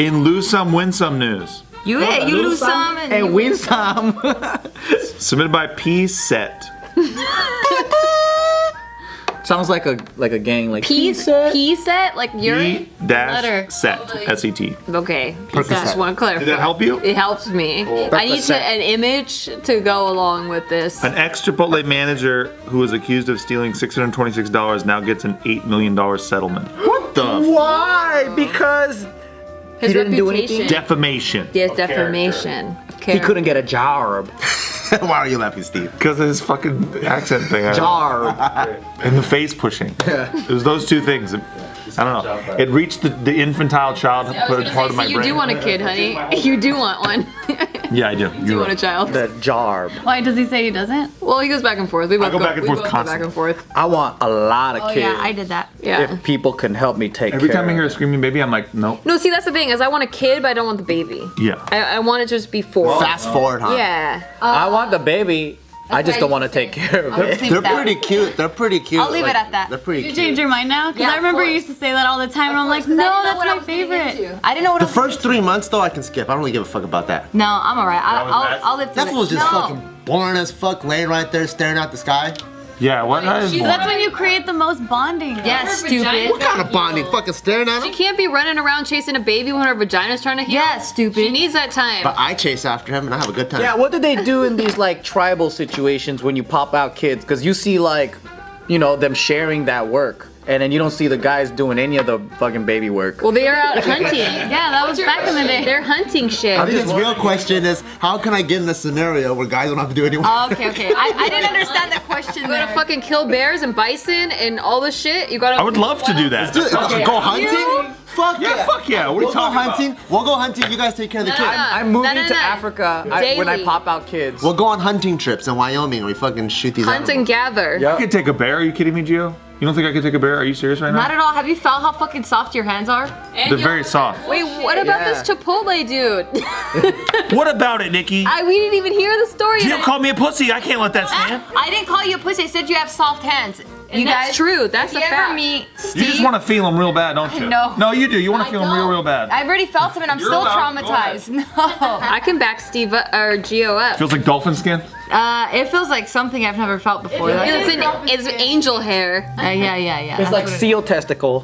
In lose some, win some news. You lose some and win some. Submitted by P Set. Sounds like a gang, like P set, like urine? P-set. S-E-T. Okay. Just want to clarify. Did that help you? It helps me. I need an image to go along with this. An ex-Chipotle manager who was accused of stealing $626 now gets an $8 million settlement. What the? Why? Because His he didn't do reputation. anything. Defamation. Yes, defamation. He couldn't get a job. Why are you laughing, Steve? Because of his fucking accent thing. Job. And the face pushing. It was those two things. I don't know. It reached the infantile child part of my brain. You do want a kid, honey. You do want one. Yeah, I do. You do want a child. The job. Why does he say he doesn't? Well, he goes back and forth. We both go back and forth constantly. Back and forth. I want a lot of kids. Yeah, I did that. Yeah. If people can help me take Every care time I hear a of it. screaming baby, I'm like, nope. No, see, that's the thing is I want a kid, but I don't want the baby. Yeah. I want it to just be four. Fast forward, huh? Yeah. I want the baby. I just don't want to take care of it. They're pretty cute. They're pretty cute. I'll leave it at that. They're pretty Did you cute. change your mind now? Because Yeah, I remember of you course. used to say that all the time, and I'm like, no, that's my favorite. I didn't know what The first 3 months though, I can skip. I don't really give a fuck about that. No, I'm alright. I'll live through That it. fool's just No. fucking boring as fuck, laying right there staring at the sky. Yeah, what? That is That's boring. when you create the most bonding. Yes, stupid. What kind of bonding? Fucking staring at She him? can't be running around chasing a baby when her vagina's trying to heal. Yeah, stupid. She needs that time. But I chase after him and I have a good time. Yeah, what do they do in these like tribal situations when you pop out kids? Because you see like, you know, them sharing that work. And then you don't see the guys doing any of the fucking baby work. Well, they are out hunting. Yeah, that was back in the day. They're hunting shit. I think his real question is, how can I get in a scenario where guys don't have to do any work? Oh, okay. I didn't understand that question You gotta fucking kill bears and bison and all this shit. You gotta. I would love to do that. Dude, go hunting? Fuck Yeah, fuck yeah. What are you We'll go talking hunting. We'll go hunting. You guys take care of the kids. I'm moving No. to Africa when I Daily. pop out kids. We'll go on hunting trips in Wyoming and we fucking shoot these Hunt and animals. gather. about? I could take a bear. Are you kidding me, Gio? You don't think I could take a bear? Are you serious right now? Not at all. Have you felt how fucking soft your hands are? They're very soft. Wait, what about Yeah. this Chipotle dude? What about it, Nikki? We didn't even hear the story. Gio called me a pussy. I can't let that stand. I didn't call you a pussy. I said you have soft hands. You That's guys, true. That's if a you fact. ever meet You just Steve, want to feel them real bad, don't you? No. No, you do. You want to feel them real bad. I've already felt him and I'm You're still allowed. Go traumatized. No. I can back Steve or Gio up. Feels like dolphin skin. It feels like something I've never felt before. It's angel hair. Yeah. It's like seal testicle.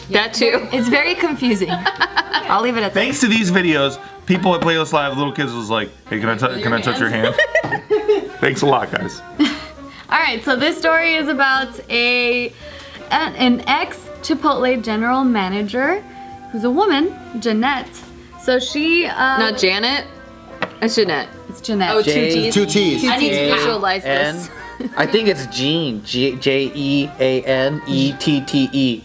That too. It's very confusing. I'll leave it at that. Thanks to these videos, people at Playlist Live, little kids was like, hey, can I touch your hand? Thanks a lot, guys. All right, so this story is about an ex-Chipotle general manager who's a woman, Jeanette. So she Not Janet. It's Jeanette. it's Jeanette. Oh, two T's. Two T's. I need to J- visualize N. this. I think it's Jean. Jeanette.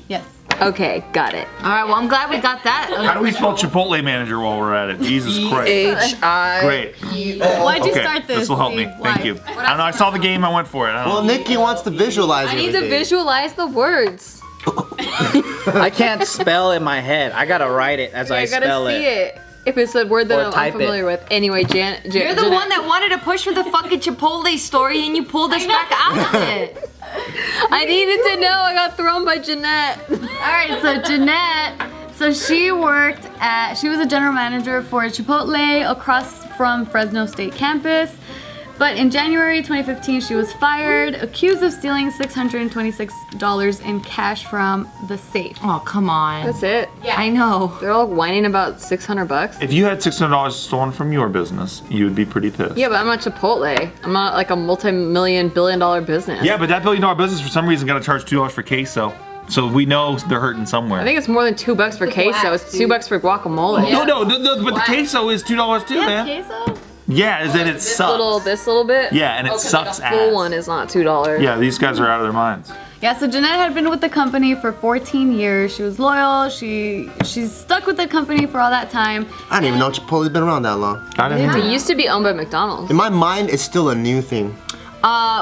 Yes. Okay, got it. All right, well, I'm glad we got that. How do we spell Chipotle manager while we're at it? Jesus Christ. H-I. Great. Why'd you Okay, start this? this will help me. Steve? Thank Why? you. I don't know. I saw the game. I went for it. I don't Well, know. Nikki wants to visualize I need to everything. visualize the words. I can't spell in my head. I gotta write it as I I gotta spell see it. it. If it's a word that Or I'm type unfamiliar with. Anyway, You're the Jeanette. one that wanted to push for the fucking Chipotle story and you pulled us back out of it. I needed to know. I got thrown by Jeanette. All right, so Jeanette, she was a general manager for Chipotle across from Fresno State campus. But in January 2015, she was fired, accused of stealing $626 in cash from the safe. Oh, come on. That's it. Yeah. I know. They're all whining about $600. If you had $600 stolen from your business, you would be pretty pissed. Yeah, but I'm not Chipotle. I'm not like a multi-million, billion-dollar business. Yeah, but that billion-dollar business for some reason got to charge $2 for queso. So we know they're hurting somewhere. I think it's more than $2 for queso. It's $2 for guacamole. No, but the queso is $2 too, man. Queso? Yeah, is that it sucks. This little bit? Yeah, and it sucks The full ass. one is not $2. Yeah, these guys are out of their minds. Yeah, so Jeanette had been with the company for 14 years. She was loyal. She's stuck with the company for all that time. I didn't even know Chipotle's been around that long. I didn't It used to be owned by McDonald's. In my mind, it's still a new thing.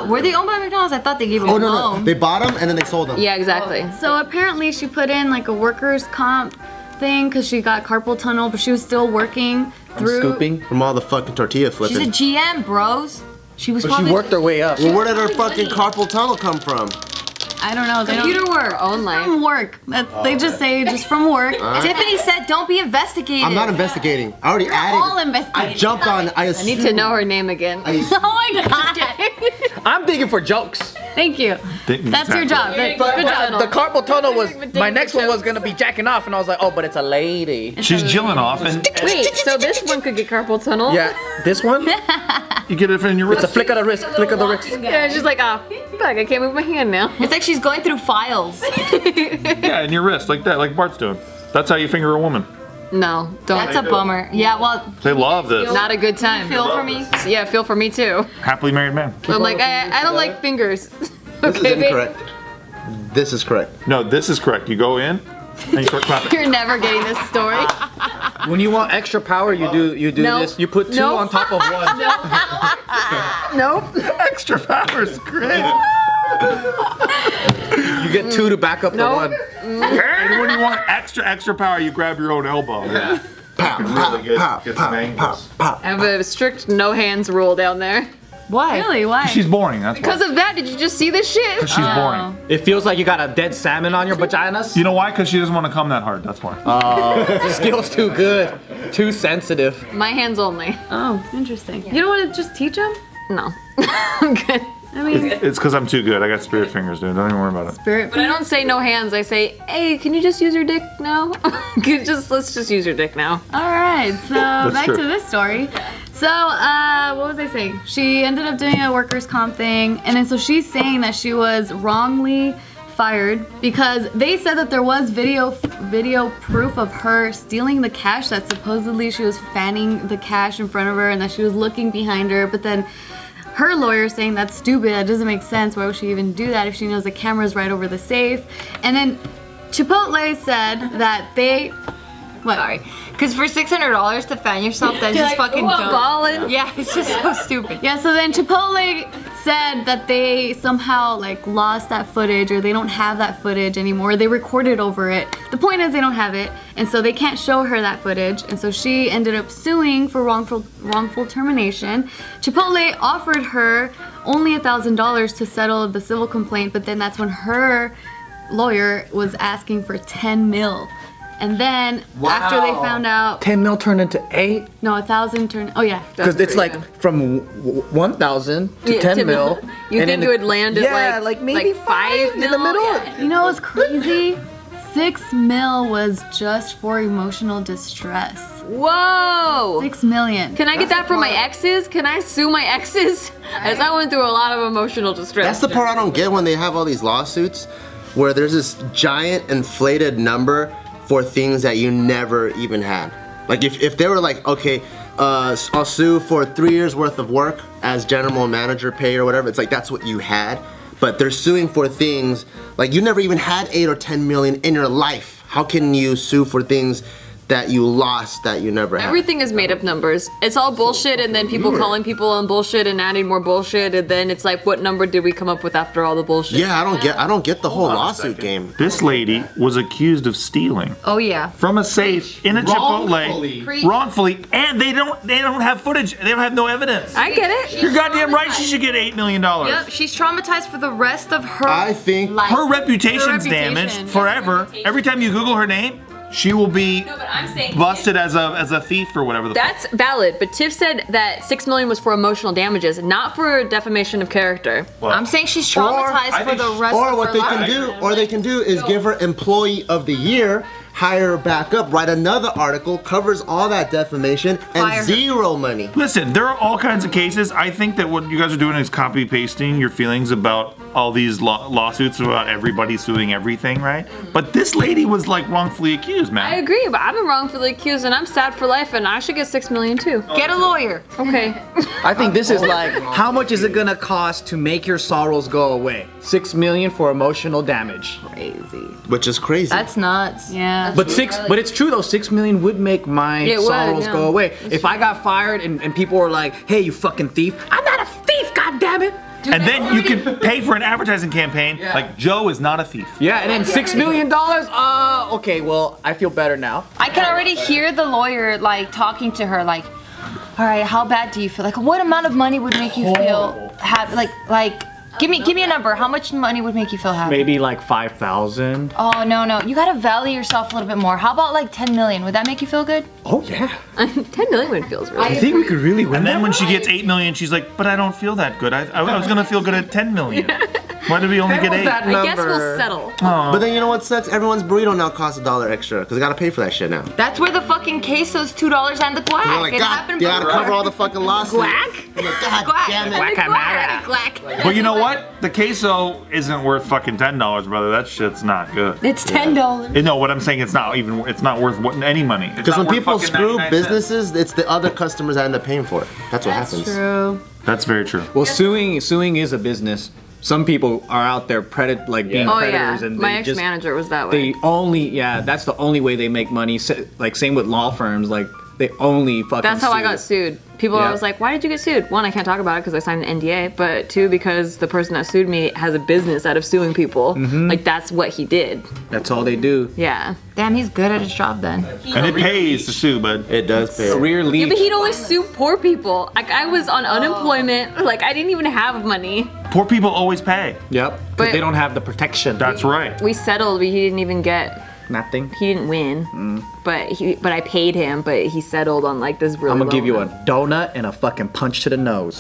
Were they owned by McDonald's? I thought they gave them Oh, a no. loan. They bought them and then they sold them. Yeah, exactly. So apparently she put in like a workers' comp thing because she got carpal tunnel, but she was still working through. Scooping. From all the fucking tortilla She's flipping. a GM, bros. She was But probably. she worked her way up. Well, where did her fucking carpal tunnel come from? I don't know. They don't. Computer work. Own life. From work. They just say just from work. Tiffany said, "Don't be investigated." I'm not investigating. I already added. All I investigating. jumped on. I I need to know her name again. Oh my god. I'm digging for jokes. Thank you. That's your job. Good job. The carpal tunnel was my next one was gonna be jacking off, and I was like, oh, but it's a lady. She's jilling off, and Wait, so this one could get carpal tunnel? Yeah, this one. you get it in your It's a wrist. flick of the wrist. Flick of the wrist. Yeah, she's like, fuck, I can't move my hand now. It's like she's going through files. Yeah, in your wrist, like that, like Bart's doing. That's how you finger a woman. No, don't. That's a bummer. Yeah, well, They love this. Not a good time. feel for me. Yeah, feel for me too. Happily married man. I'm like, I don't like fingers. This is incorrect. This is correct. No, this is correct. You go in and you start clapping. You're never getting this story. When you want extra power, you do Nope. this. You put two Nope. on top of one. Nope. Extra powers, great. You get two to back up the Nope. one. And when you want extra power, you grab your own elbow. Yeah. Pow, Really good. pow, Get pow, some angles. pow, I have a strict no hands rule down there. Why? Really? Why? She's boring, that's why. Because of that, did you just see this shit? She's boring. It feels like you got a dead salmon on your vaginas. You know why? Because she doesn't want to come that hard, that's why. Skill's too good, too sensitive. My hands only. Oh, interesting. You don't want to just teach them? No. I'm good. I mean, It's because I'm too good. I got spirit fingers, dude. Don't even worry about it. spirit. But I don't say no hands. I say, hey, can you just use your dick now? Let's just use your dick now. All right, so back true. to this story. So, what was I saying? She ended up doing a workers' comp thing, and then so she's saying that she was wrongly fired because they said that there was video proof of her stealing the cash, that supposedly she was fanning the cash in front of her and that she was looking behind her, but then her lawyer saying that's stupid, that doesn't make sense, why would she even do that if she knows the camera's right over the safe? And then Chipotle said that they... What? Sorry. Because for $600 to fan yourself, that's just fucking dumb. Ballin'. Yeah, it's just so stupid. Yeah, so then Chipotle said that they somehow like lost that footage, or they don't have that footage anymore. They recorded over it. The point is they don't have it, and so they can't show her that footage. And so she ended up suing for wrongful termination. Chipotle offered her only $1,000 to settle the civil complaint, but then that's when her lawyer was asking for 10 mil. And then after they found out, 10 mil turned into 8? no, 1,000 turned. Oh yeah, Because it's like from 1,000 to 10 mil. You and think then it would land at like maybe 5 in the middle. Yeah. you know what's crazy? 6 mil was just for emotional distress. Whoa! 6 million. Can I get that from my exes? Can I sue my exes? As I went through a lot of emotional distress. That's the part I don't get when they have all these lawsuits where there's this giant inflated number for things that you never even had. Like if they were like, okay, I'll sue for 3 years worth of work as general manager pay or whatever, it's like that's what you had. But they're suing for things like you never even had 8 or 10 million in your life. How can you sue for things that you lost that you never had? Everything is made up numbers. It's all bullshit, and then people calling people on bullshit and adding more bullshit, and then it's like, what number did we come up with after all the bullshit? Yeah, I don't get the whole lawsuit game. This lady was accused of stealing Oh, yeah. from a safe in a Chipotle wrongfully, and they don't have footage. They don't have no evidence. I get it. You're goddamn right. She should get $8 million. Yep, she's traumatized for the rest of her I think life. Her reputation's Her reputation, damaged yeah. forever. Every time you Google her name, she will be but I'm saying busted as a thief or whatever the fuck. that's valid, but Tiff said that 6 million was for emotional damages, not for defamation of character. I'm saying she's traumatized for the rest Or of what her they life. can do is give her employee of the year, hire her back up, write another article, covers all that defamation, and Fire her. zero money. Listen, there are all kinds of cases. I think that what you guys are doing is copy pasting your feelings about all these lawsuits about everybody suing everything, right? But this lady was like wrongfully accused, I man. agree, but I've been wrongfully accused and I'm sad for life, and I should get 6 million too. Get a lawyer. Okay. I think this is like, how much is it gonna cost to make your sorrows go away? 6 million for emotional damage. Crazy. Which is crazy. That's nuts. Yeah. But it's true though, 6 million would make my It would, sorrows yeah. go away. If I got fired and people were like, hey, you fucking thief. I'm not a thief, goddammit. And then you can pay for an advertising campaign like Joe is not a thief. Yeah, and then $6 million? Okay, well, I feel better now. I can already hear the lawyer like talking to her like, all right, how bad do you feel? Like, what amount of money would make you feel like Give me a number. How much money would make you feel happy? Maybe like 5,000. Oh no. You gotta value yourself a little bit more. How about like 10 million? Would that make you feel good? Oh yeah. 10 million feels really. I think we could really win And then that. when she gets 8 million, she's like, but I don't feel that good. I was gonna feel good at 10 million. Why did we only get 8? I guess we'll settle. But then you know what sucks? Everyone's burrito now costs $1 extra because they gotta pay for that shit now. That's where the fucking queso's $2 and the guac. You're like, it God, happened you gotta before. cover all the fucking lawsuits. Guac? God Guac. damn it. Guac. But you know what? The queso isn't worth fucking $10, brother. That shit's not good. It's $10. No, what I'm saying, it's not worth any money. It's Because not when worth people fucking screw 99 cents. businesses, it's the other customers that end up paying for it. That's what happens. True. That's very true. Well, suing is a business. Some people are out there being Oh predators, yeah, and my they just ex-manager was that way. that's the only way they make money. Like same with law firms, like they only fucking. That's how I sue. got sued. People Yeah. are always like, why did you get sued? One, I can't talk about it because I signed an NDA, but two, because the person that sued me has a business out of suing people. Like that's what he did. That's all they do. Yeah. Damn, he's good at his job then. And it pays to sue, bud. It does pay. Career Yeah, lead. but he'd only sue poor people. Like I was on unemployment. Like I didn't even have money. Poor people always pay. Yep. But- But they don't have the protection. That's right. We settled, but he didn't even get. nothing. He didn't win. But I paid him. But he settled on like this really. I'm gonna low give you a amount. donut and a fucking punch to the nose.